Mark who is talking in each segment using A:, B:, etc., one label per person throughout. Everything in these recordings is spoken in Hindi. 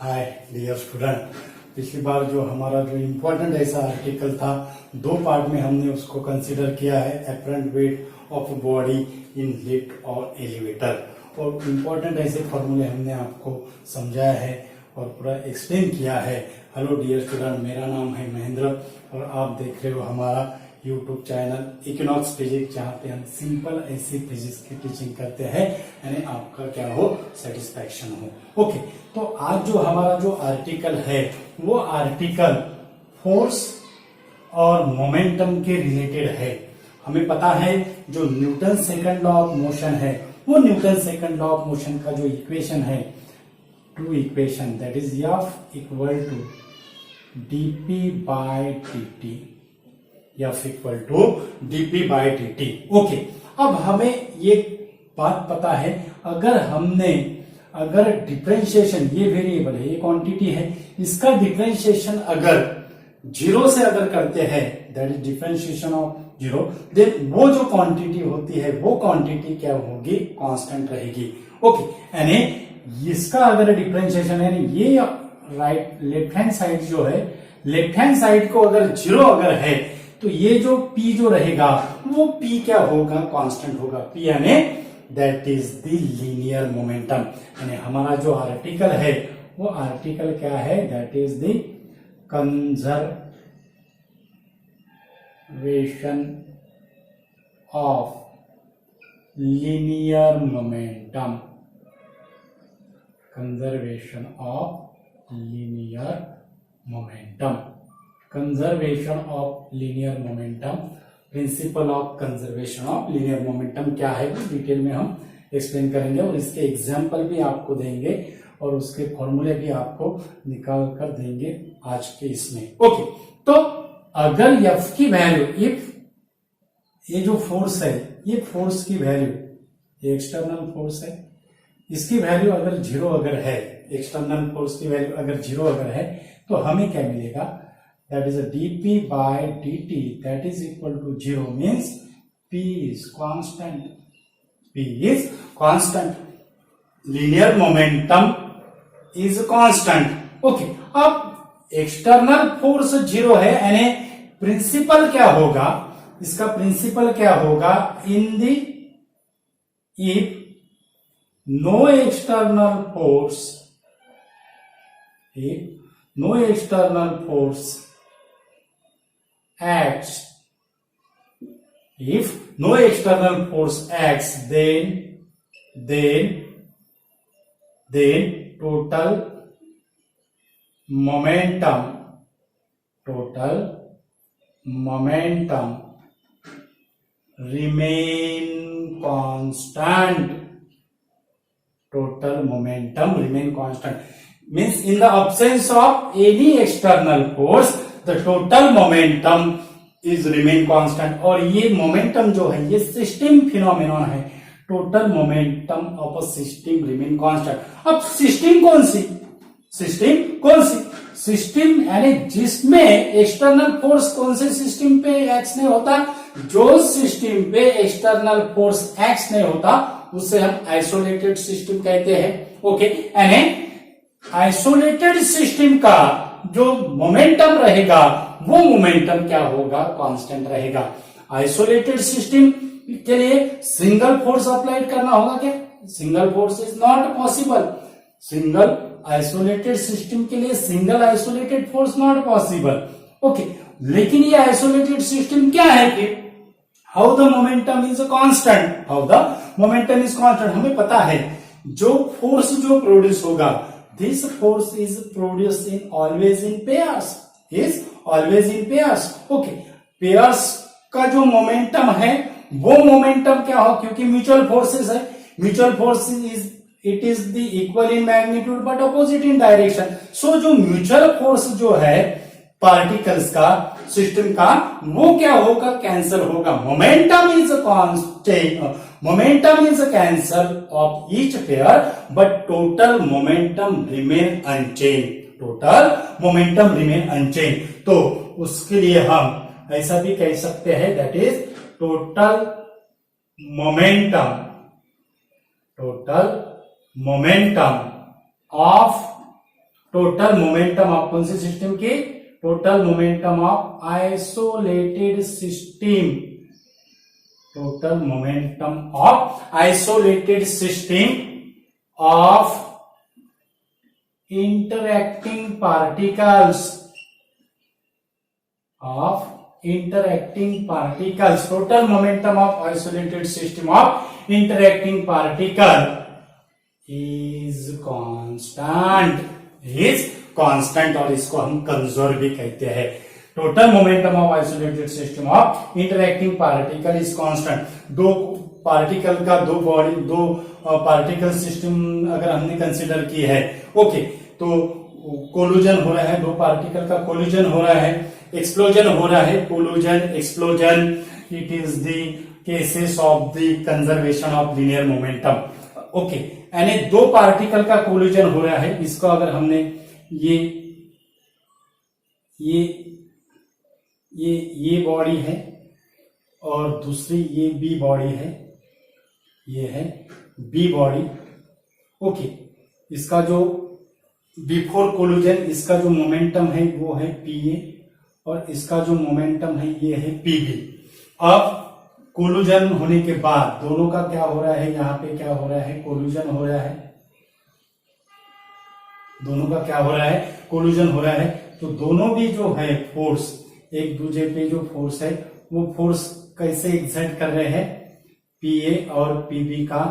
A: हाय डियर स्टूडेंट, पिछली बार जो हमारा जो इम्पोर्टेंट ऐसा आर्टिकल था, दो पार्ट में हमने उसको कंसीडर किया है, apparent weight of body in lift और एलिवेटर। और इम्पोर्टेंट ऐसे फॉर्मूले हमने आपको समझाया है और पूरा एक्सप्लेन किया है। हेलो डियर स्टूडेंट, मेरा नाम है महेंद्र और आप देख रहे हो हमारा यूट्यूब चैनल इक्विनॉक्स फिजिक्स, जहाँ पे हम सिंपल ऐसी फिजिक्स की टीचिंग करते हैं, यानी आपका क्या हो, सेटिस्फैक्शन हो। ओके, तो आज जो हमारा जो आर्टिकल है वो आर्टिकल फोर्स और मोमेंटम के रिलेटेड है। हमें पता है जो Newton second law of motion है, वो Newton second law of motion का जो इक्वेशन है, to equation, that is f equal to dp by dt, f equal to dp by dt। Okay, अब हमें ये बात पता है, अगर डिफरेंशिएशन, ये वेरिएबल है, ये क्वांटिटी है, इसका डिफरेंशिएशन अगर जीरो से अगर करते हैं, that is differentiation of zero, then वो जो क्वांटिटी होती है वो क्वांटिटी क्या होगी, कांस्टेंट रहेगी। ओके, यानी इसका अगर डिफरेंशिएशन, यानी ये राइट लेफ्ट हैंड साइड जो है, लेफ्ट हैंड साइड को अगर जीरो अगर है तो ये जो p जो रहेगा वो p क्या होगा, कांस्टेंट होगा। p यानी that is the linear momentum. यानी हमारा जो आर्टिकल है वो आर्टिकल क्या है, that is the conservation of linear momentum, conservation of linear momentum, conservation of linear momentum, principle of conservation of linear momentum क्या है वो डिटेल में हम एक्सप्लेन करेंगे और इसके एग्जाम्पल भी आपको देंगे और उसके फॉर्मूले भी आपको निकाल कर देंगे आज के इसमें। ओके, तो अगर एफ की वैल्यू, इफ ये जो फोर्स है, ये फोर्स की वैल्यू, ये एक्सटर्नल फोर्स है, इसकी वैल्यू अगर जीरो अगर है, एक्सटर्नल फोर्स की वैल्यू अगर जीरो अगर है, तो हमें क्या मिलेगा, that is a dp by dt that is equal to 0, means p is constant, p is constant, linear momentum is constant. okay, अब एक्सटर्नल फोर्स जीरो है, यानी प्रिंसिपल क्या होगा, इसका प्रिंसिपल क्या होगा, in the if no external force, if no external force acts, if no external force acts, then total momentum remain constant, total momentum remain constant, means in the absence of any external force the total momentum is remain constant। और ये मोमेंटम जो है ये सिस्टम फिनोमेनन है, total momentum of a system remain constant. अब सिस्टम कौन सी, सिस्टम यानी जिसमें एक्सटर्नल फोर्स कौन से सिस्टम पे एक्ट नहीं होता, जो सिस्टम पे एक्सटर्नल फोर्स एक्ट नहीं होता उसे हम आइसोलेटेड सिस्टम कहते हैं। ओके, यानी आइसोलेटेड सिस्टम का जो मोमेंटम रहेगा वो मोमेंटम क्या होगा, कांस्टेंट रहेगा। आइसोलेटेड सिस्टम के लिए सिंगल फोर्स अप्लाई करना होगा क्या, single force is not possible, single isolated system के लिए single isolated force not possible. Okay, लेकिन ये आइसोलेटेड सिस्टम क्या है कि how the momentum is constant, how the momentum is constant. हमें पता है जो फोर्स जो प्रोड्यूस होगा, this force is produced in always in pairs, is always in pairs। okay, pairs का जो मोमेंटम है वो मोमेंटम क्या हो, क्योंकि म्यूचुअल फोर्सेस है, mutual force is it is the equal in magnitude but opposite in direction. So जो म्यूचुअल फोर्स जो है पार्टिकल्स का, सिस्टम का, वो क्या होगा, कैंसल होगा। Momentum is constant, momentum is a cancel of each pair but total momentum remain unchanged, total momentum remain unchanged। तो उसके लिए हम ऐसा भी कह सकते हैं, that is total momentum of total momentum of कौन सी सिस्टम की, total momentum of isolated system, total momentum of isolated system of interacting particles, total momentum of isolated system of interacting particle is constant, और इसको हम कंजर्व भी कहते हैं। Total momentum of isolated system of interacting particle is constant. दो पार्टिकल का दो पार्टिकल सिस्टम अगर हमने कंसिडर की है, ओके, तो कोलूजन हो रहा है, दो पार्टिकल का कोलूजन हो रहा है, एक्सप्लोजन हो रहा है, collision explosion, it is the cases of the conservation of linear momentum, okay. यानी दो पार्टिकल का कोलूजन हो रहा है, इसको अगर हमने ये बॉडी है और दूसरी ये बी बॉडी है, ये है बी बॉडी, ओके। इसका जो बिफोर कोलूजन इसका जो मोमेंटम है वो है पीए और इसका जो मोमेंटम है ये है पीबी। अब कोलूजन होने के बाद दोनों का क्या हो रहा है, यहाँ पे क्या हो रहा है, कोलूजन हो रहा है, दोनों का क्या हो रहा है, कोलूजन हो रहा है। तो दोनों भी जो है फोर्स, एक दूसरे पे जो फोर्स है वो फोर्स कैसे एक्सर्ट कर रहे हैं, पीए और पीबी का,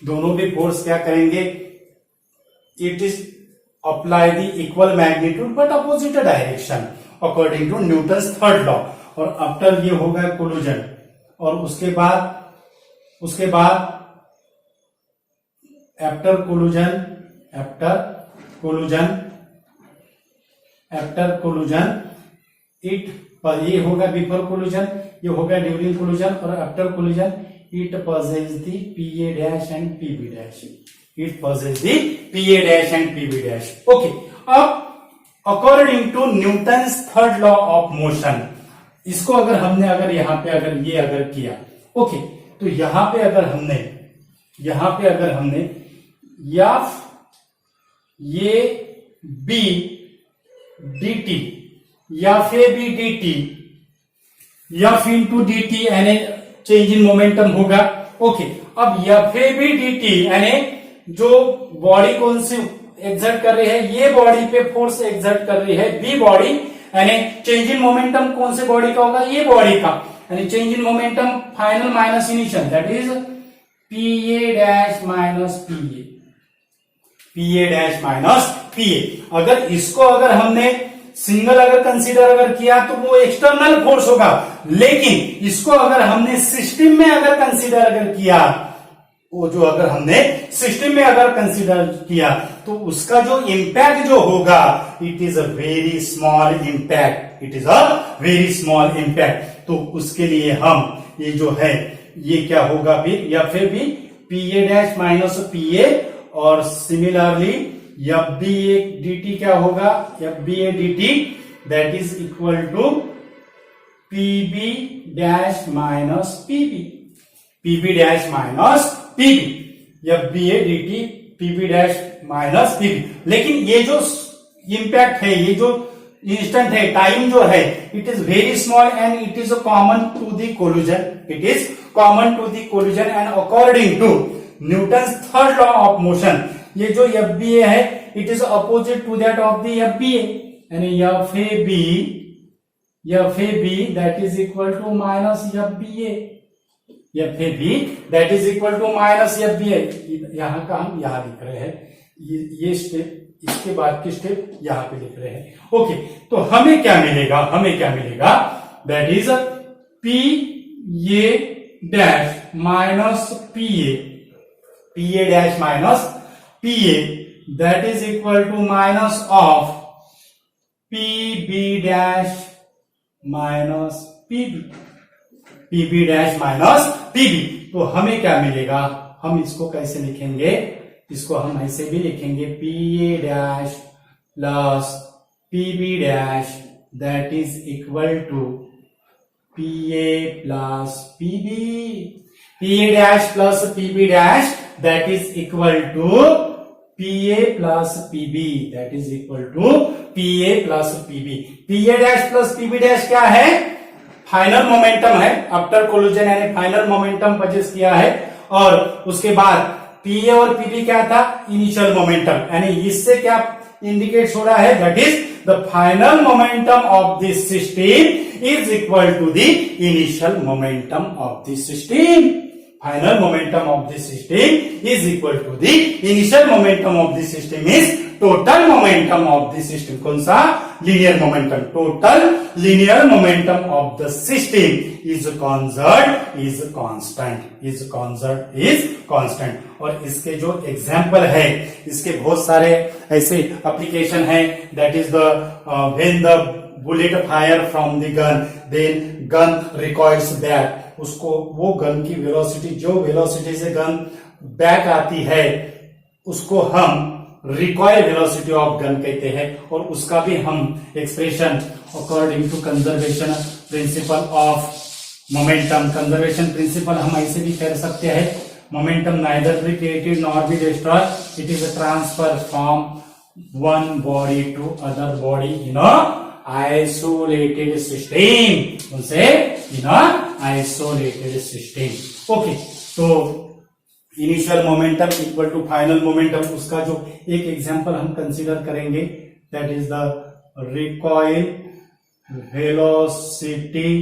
A: दोनों भी फोर्स क्या करेंगे, it is apply the equal magnitude but opposite direction according to Newton's third law. और आफ्टर ये होगा कोलूजन, और उसके बाद आफ्टर कोलूजन ये होगा बिफोर कोलूजन, ये होगा ड्यूरिंग कोलूजन, और after collision it possess the PA dash and PB dash. It possess the PA dash and PB dash. Okay. अब according to Newton's third law of motion, इसको अगर यहाँ पे अगर किया, ओके, तो यहाँ पे अगर हमने F ये B dt या फिर B dt F into D T यानी चेंज इन मोमेंटम होगा, ओके। अब F भी dt यानी जो बॉडी कौन सी एक्सर्ट कर रही है, ये बॉडी पे फोर्स एक्सर्ट कर रही है बी बॉडी, यानी चेंज इन मोमेंटम कौन से बॉडी का होगा, ये बॉडी का, यानी change in momentum final minus initial, that is PA dash minus PA. अगर इसको हमने सिंगल कंसीडर किया तो वो एक्सटर्नल फोर्स होगा, लेकिन इसको हमने सिस्टम में कंसीडर किया, वो जो हमने सिस्टम में कंसीडर किया तो उसका जो इम्पैक्ट जो होगा, it is a very small impact. तो उसके लिए हम ये जो है ये क्या होगा फिर, या फिर भी पीए डैश माइनस पीए, और similarly f B a d t क्या होगा, f B a d t that is equal to p b dash minus p b, f B a d t p b dash minus p b. लेकिन ये जो इम्पैक्ट है, ये जो इंस्टेंट है, टाइम जो है, it is very small and it is common to the collision, and according to Newton's third law of motion, ये जो एफ बी ए है it is opposite to that of the F B A, यानी F A B that is equal to minus F B A, F A B that is equal to minus F B A. यहाँ का हम यहाँ लिख रहे हैं, ये स्टेप, इसके बाद की स्टेप यहाँ पे लिख रहे हैं, ओके। तो हमें क्या मिलेगा, that is p a dash minus p a dash minus p a that is equal to minus of p b dash minus p b dash minus p b. तो हमें क्या मिलेगा, हम इसको कैसे लिखेंगे, इसको हम ऐसे भी लिखेंगे PA dash plus PB dash that is equal to PA plus PB, PA dash plus PB dash that is equal to PA plus PB that is equal to PA plus PB। PA dash plus PB dash क्या है? फाइनल मोमेंटम है, आफ्टर कोलिजन यानी फाइनल मोमेंटम परचेस किया है। और उसके बाद PA और PB क्या था? इनिशियल मोमेंटम, यानी इससे क्या इंडिकेट हो रहा है? That is the final momentum of this system is equal to the initial momentum of this system. Final momentum of this system is equal to the initial momentum of this system is total momentum of the system. कौन सा? Linear momentum. Total linear momentum of the system is conserve is constant, is conserve is constant. और इसके जो एग्जाम्पल है, इसके बहुत सारे ऐसे एप्लीकेशन है। That is the when the bullet fire from the gun then gun recoils back. उसको वो गन की वेलोसिटी, जो वेलोसिटी से गन बैक आती है उसको हम रिकॉइल वेलोसिटी ऑफ गन कहते हैं। और उसका भी हम expression according to conservation principle of momentum, conservation principle हम ऐसे भी कह सकते हैं, momentum neither be created nor be destroy, it is a transfer from one body to other body in a isolated system, उनसे in a isolated system. Okay, तो initial momentum equal to final momentum, उसका जो एक एग्जांपल हम कंसीडर करेंगे that is the recoil velocity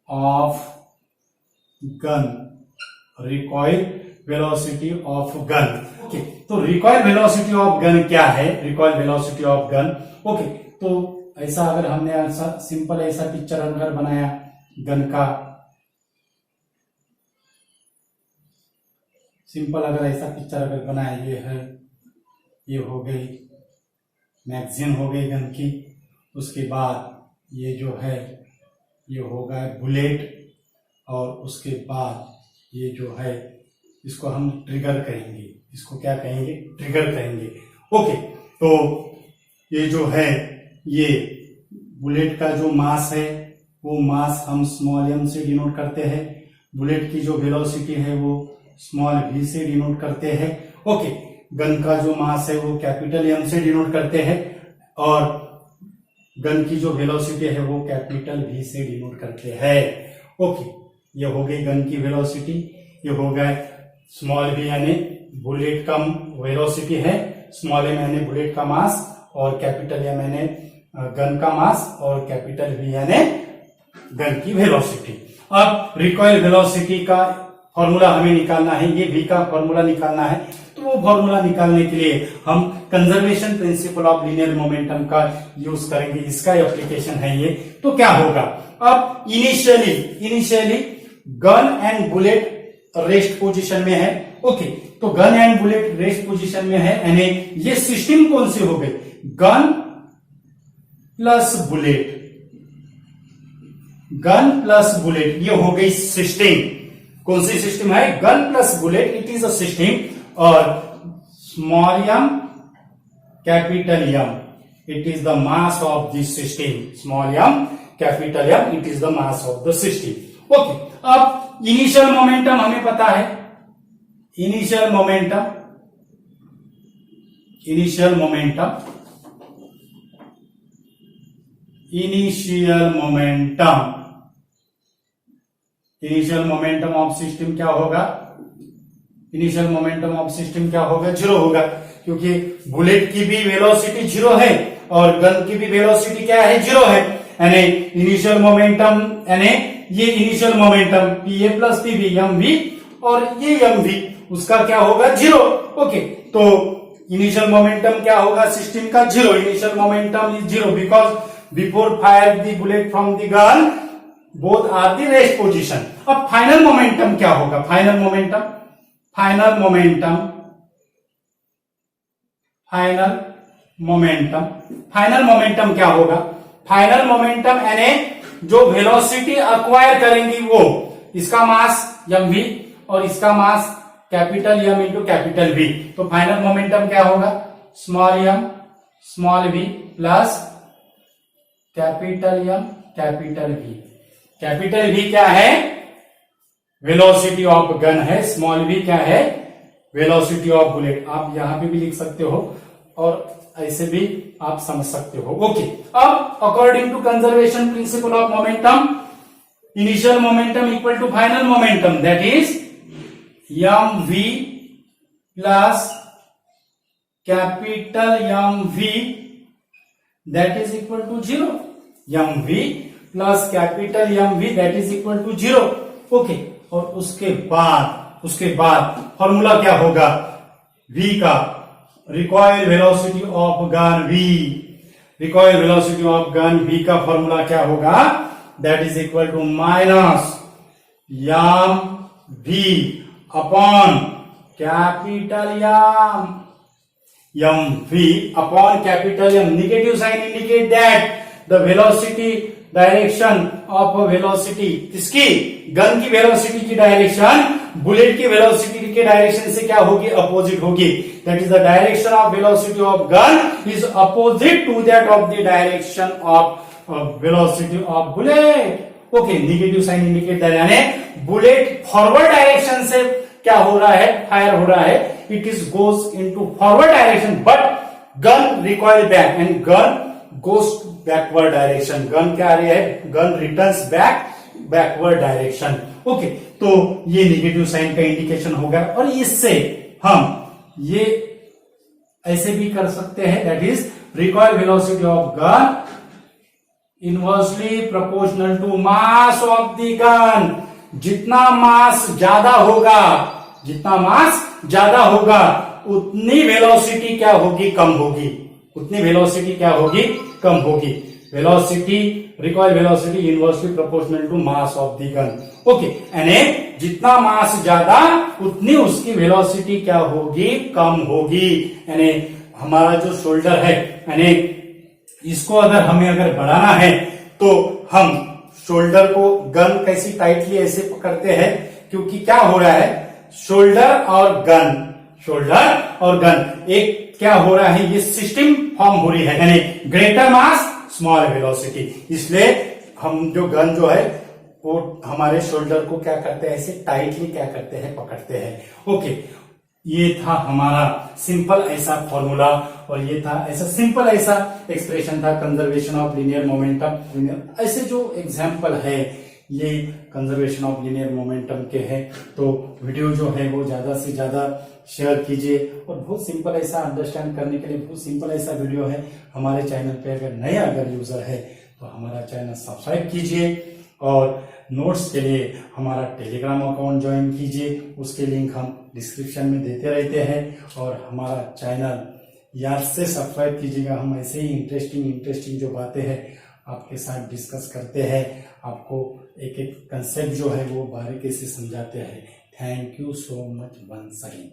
A: of gun, recoil velocity of gun. Okay, तो रिकॉइल वेलोसिटी ऑफ गन क्या है? Recoil velocity of gun. Okay, तो ऐसा अगर हमने ऐसा सिंपल ऐसा पिक्चर अगर बनाया गन का, सिंपल अगर ऐसा पिक्चर अगर बनाया, ये है, ये हो गई मैगजीन हो गई गन की। उसके बाद ये जो है ये होगा बुलेट, और उसके बाद ये जो है इसको हम ट्रिगर कहेंगे, इसको क्या कहेंगे? ट्रिगर कहेंगे। ओके, तो ये जो है ये बुलेट का जो मास है वो मास हम स्मॉल m से डिनोट करते हैं, बुलेट की जो वेलोसिटी है वो स्मॉल v से डिनोट करते हैं। ओके, गन का जो मास है वो कैपिटल M से डिनोट करते हैं, और गन की जो वेलोसिटी है वो कैपिटल V से डिनोट करते हैं। ओके, ये हो गई गन की वेलोसिटी, ये हो गए स्मॉल v यानी बुलेट का वेलोसिटी है, स्मॉल m यानी बुलेट का मास, और कैपिटल M यानी गन का मास, और कैपिटल V यानी गन की वेलोसिटी। अब रिकॉइल वेलोसिटी का फॉर्मूला हमें निकालना है, ये V का फॉर्मूला निकालना है। तो वो फॉर्मूला निकालने के लिए हम conservation principle of linear momentum का यूज करेंगे, इसका एप्लीकेशन है ये। तो क्या होगा? अब initially gun and bullet rest position में है। ओके, तो gun and bullet rest position में है, यानी ये सिस्टम कौन सी हो गई? Gun plus bullet, gun plus bullet, ये हो गई सिस्टम। कौन सी सिस्टम है? Gun plus bullet, it is a system. और small m capital M, it is the mass of this system. Small m capital M, it is the mass of the system. Okay, अब इनिशियल मोमेंटम हमें पता है, initial momentum initial momentum of system क्या होगा? इनिशियल मोमेंटम ऑफ सिस्टम क्या होगा? जीरो होगा, क्योंकि बुलेट की भी वेलोसिटी जीरो है और गन की भी वेलोसिटी क्या है? जीरो है। यानी इनिशियल मोमेंटम, यानी ये initial momentum PA plus PB mv, और ये mv उसका क्या होगा? जीरो। ओके, तो इनिशियल मोमेंटम क्या होगा? सिस्टम का zero. Initial momentum is zero because before fire the bullet from the gun both are the rest position. अब फाइनल मोमेंटम क्या होगा? फाइनल मोमेंटम क्या होगा? फाइनल मोमेंटम यानी जो वेलोसिटी अक्वायर करेंगी वो, इसका मास mv और इसका mass capital M into capital V। तो फाइनल मोमेंटम क्या होगा? Small m small v plus capital M capital V। Capital V क्या है? वेलोसिटी ऑफ गन है, स्मॉल v क्या है? वेलोसिटी ऑफ बुलेट, आप यहां पे भी लिख सकते हो और ऐसे भी आप समझ सकते हो। ओके, अब according to conservation principle of momentum, initial momentum equal to final momentum, that is M V plus capital M V that is equal to 0, M V plus capital M V that is equal to 0। Okay, और उसके बाद फॉर्मूला क्या होगा, v का recoil velocity of gun v, recoil velocity of gun v का फॉर्मूला क्या होगा, that is equal to minus M V upon capital M V upon capital M. Negative sign indicate that the velocity direction of velocity, किसकी, गन की वेलोसिटी की डायरेक्शन बुलेट की वेलोसिटी के डायरेक्शन से क्या होगी, अपोजिट होगी। That is the direction of velocity of gun is opposite to that of the direction of velocity of bullet. Okay, negative sign indicate that, यानी बुलेट फॉरवर्ड डायरेक्शन से क्या हो रहा है, फायर हो रहा है, it is goes into forward direction, but gun recoil back and gun goes backward direction. Gun क्या आ रही है, gun returns backward direction. Okay, तो ये नेगेटिव साइन का इंडिकेशन होगा, और इससे हम ये ऐसे भी कर सकते हैं, that is recoil velocity of gun inversely proportional to mass of the gun. जितना मास ज्यादा होगा उतनी वेलोसिटी क्या होगी, कम होगी, उतनी वेलोसिटी क्या होगी, कम होगी। Velocity, recoil velocity inversely proportional to mass of the gun. Okay, यानी जितना मास ज्यादा उतनी उसकी वेलोसिटी क्या होगी, कम होगी। यानी हमारा जो शोल्डर है, यानी इसको अगर बढ़ाना है तो हम शोल्डर को गन कैसी टाइटली ऐसे पकड़ते हैं, क्योंकि क्या हो रहा है, शोल्डर और गन एक क्या हो रहा है, ये सिस्टम फॉर्म हो रही है, यानी ग्रेटर मास स्मॉल वेलोसिटी। इसलिए हम जो गन जो है वो हमारे शोल्डर को क्या करते हैं, ऐसे टाइटली क्या करते हैं, पकड़ते हैं। ओके, ये था हमारा सिंपल ऐसा फॉर्मूला, और ये था ऐसा सिंपल ऐसा एक्सप्रेशन था कंजर्वेशन ऑफ लीनियर मोमेंटम। ऐसे जो एग्जाम्पल है ये कंजर्वेशन ऑफ लीनियर मोमेंटम के हैं। तो वीडियो जो है वो ज्यादा से ज्यादा शेयर कीजिए, और बहुत सिंपल ऐसा अंडरस्टैंड करने के लिए बहुत सिंपल ऐसा वीडियो है। हमारे चैनल पे अगर यूजर है तो हमारा चैनल सब्सक्राइब कीजिए, और नोट्स के लिए हमारा टेलीग्राम अकाउंट ज्वाइन कीजिए, उसके लिंक हम डिस्क्रिप्शन में देते रहते हैं। और हमारा चैनल याद से सब्सक्राइब कीजिएगा, हम ऐसे ही इंटरेस्टिंग जो बातें हैं आपके साथ डिस्कस करते हैं, आपको एक एक कंसेप्ट जो है वो बारीकी से समझाते हैं। Thank you so much once again.